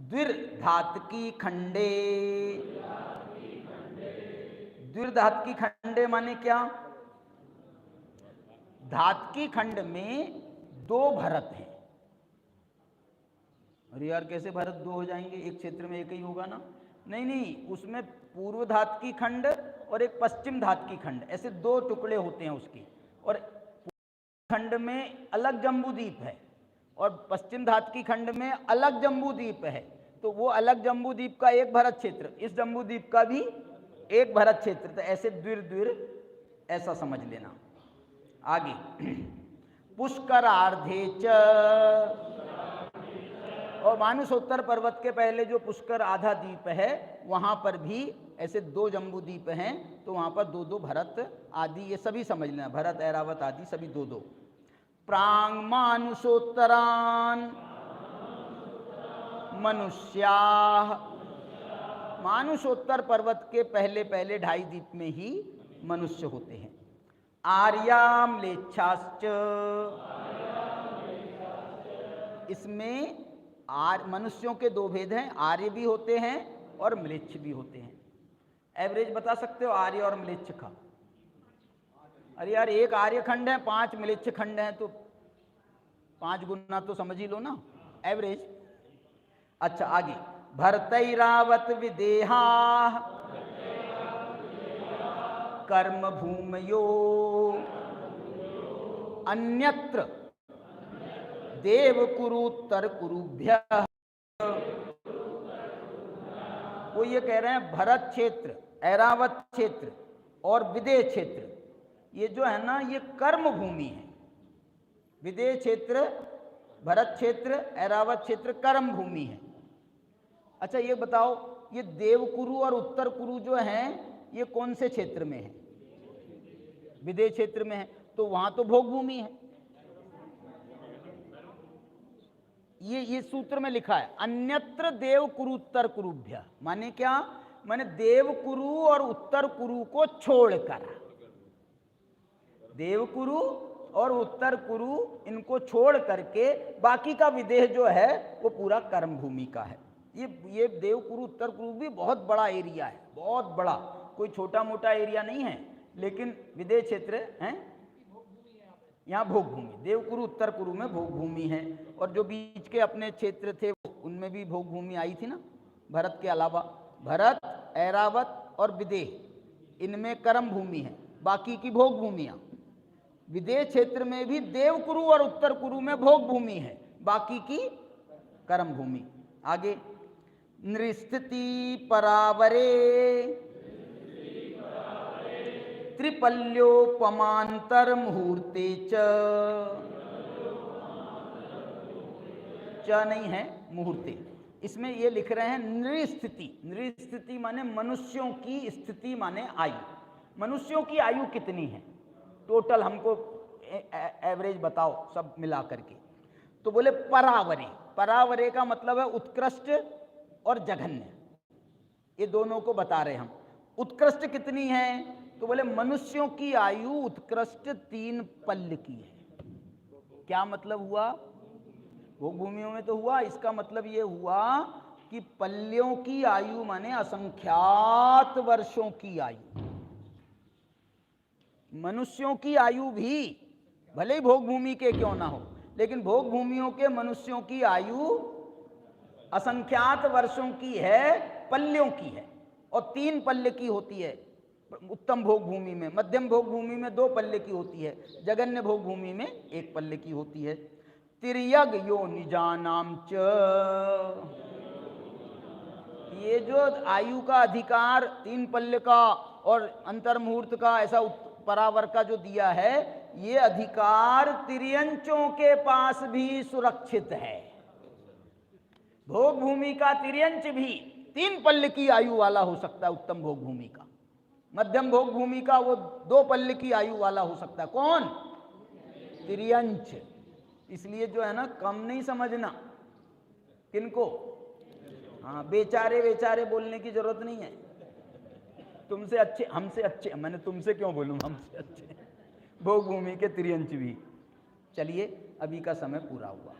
द्विर्धातकी खंडे। द्विर्धातकी खंडे माने क्या? धातकी खंड में दो भरत हैं। अरे यार कैसे भरत दो हो जाएंगे? एक क्षेत्र में एक ही होगा ना? नहीं नहीं, उसमें पूर्व धातकी खंड और एक पश्चिम धातकी खंड, ऐसे दो टुकड़े होते हैं उसके। और खंड में अलग जम्बूद्वीप है और पश्चिम धातकी खंड में अलग जम्बूद्वीप है। तो वो अलग जम्बूद्वीप का एक भरत क्षेत्र, इस जम्बूद्वीप का भी एक भरत क्षेत्र। तो ऐसे द्विर द्विर ऐसा समझ लेना। आगे पुष्करार्धे च, और मानसोत्तर पर्वत के पहले जो पुष्कर आधा द्वीप है वहां पर भी ऐसे दो जम्बू द्वीप हैं, तो वहां पर दो दो भरत आदि, ये सभी समझ लेना, भरत ऐरावत आदि सभी दो दो। प्रांग मानुषोत्तरान मनुष्या, मानुषोत्तर पर्वत के पहले पहले ढाई द्वीप में ही मनुष्य होते हैं। आर्याम लेच्छाश्च, इसमें मनुष्यों के दो भेद हैं, आर्य भी होते हैं और म्लेच्छ भी होते हैं। एवरेज बता सकते हो आर्य और म्लेच्छ का? अरे यार एक आर्य खंड है, 5 म्लेच्छ खंड हैं, तो 5 गुना तो समझ ही लो ना एवरेज। अच्छा आगे, भरतैरावत विदेहा कर्म भूमयो अन्यत्र देव कुरुत्तर कुरुभ्य। वो ये कह रहे हैं भरत क्षेत्र, ऐरावत क्षेत्र और विदेह क्षेत्र, ये जो है ना ये कर्म भूमि है। विदेह क्षेत्र, भरत क्षेत्र, ऐरावत क्षेत्र कर्म भूमि है। अच्छा ये बताओ, ये देवकुरु और उत्तर कुरु जो हैं ये कौन से क्षेत्र में है? विदेह क्षेत्र में है, तो वहां तो भोग भूमि है। ये सूत्र में लिखा है अन्यत्र देव कुरु उत्तर कुरुभ्य, माने क्या? माने देव कुरु और उत्तर कुरु को छोड़कर, देव कुरु और उत्तर कुरु इनको छोड़ करके बाकी का विदेह जो है वो पूरा कर्म भूमि का है। ये देव कुरु उत्तर कुरु भी बहुत बड़ा एरिया है, बहुत बड़ा, कोई छोटा मोटा एरिया नहीं है, लेकिन विदेह क्षेत्र है, यहाँ भोग भूमि। देवकुरु उत्तर कुरु में भोग भूमि है, और जो बीच के अपने क्षेत्र थे उनमें भी भोग भूमि आई थी ना भरत के अलावा। भरत, ऐरावत और विदेह इनमें कर्म भूमि है, बाकी की भोग भूमियाँ। विदेह क्षेत्र में भी देवकुरु और उत्तर कुरु में भोग भूमि है, बाकी की कर्म भूमि। आगे, नृस्थिति परावरे त्रिपल्योपमांतर मुहूर्ते च नहीं है, मुहूर्ते। इसमें ये लिख रहे हैं नृस्थिति। नृस्थिति माने मनुष्यों की स्थिति, माने आयु। मनुष्यों की आयु कितनी है टोटल, हमको एवरेज बताओ सब मिला करके। तो बोले परावरे। परावरे का मतलब है उत्कृष्ट और जघन्य, ये दोनों को बता रहे हम। उत्कृष्ट कितनी है? तो बोले मनुष्यों की आयु उत्कृष्ट 3 पल्ल की है। क्या मतलब हुआ? भोग भूमियों में तो हुआ, इसका मतलब ये हुआ कि पल्लियों की आयु माने असंख्यात वर्षों की आयु। मनुष्यों की आयु भी भले ही भोग भूमि के क्यों ना हो, लेकिन भोग भूमियों के मनुष्यों की आयु असंख्यात वर्षों की है, पल्लियों की है, और 3 पल्ले की होती है उत्तम भोग भूमि में। मध्यम भोग भूमि में 2 पल्ले की होती है, जघन्य भोग भूमि में 1 पल्ले की होती है। तिर्यग यो निजानाम च, ये जो आयु का अधिकार 3 पल्ले का और अंतर्मुहूर्त का, ऐसा परावर का जो दिया है, ये अधिकार तिर्यंचों के पास भी सुरक्षित है। भोग भूमि का तिर्यंच भी 3 पल्ले की आयु वाला हो सकता है उत्तम भोग भूमि का। मध्यम भोग भूमि का वो 2 पल्ले की आयु वाला हो सकता है। कौन? तिर्यंच। इसलिए जो है ना कम नहीं समझना किनको, हाँ बेचारे बेचारे बोलने की जरूरत नहीं है। तुमसे अच्छे, हमसे अच्छे, मैंने तुमसे क्यों बोलूं, हमसे अच्छे भोग भूमि के तिर्यंच भी। चलिए अभी का समय पूरा हुआ।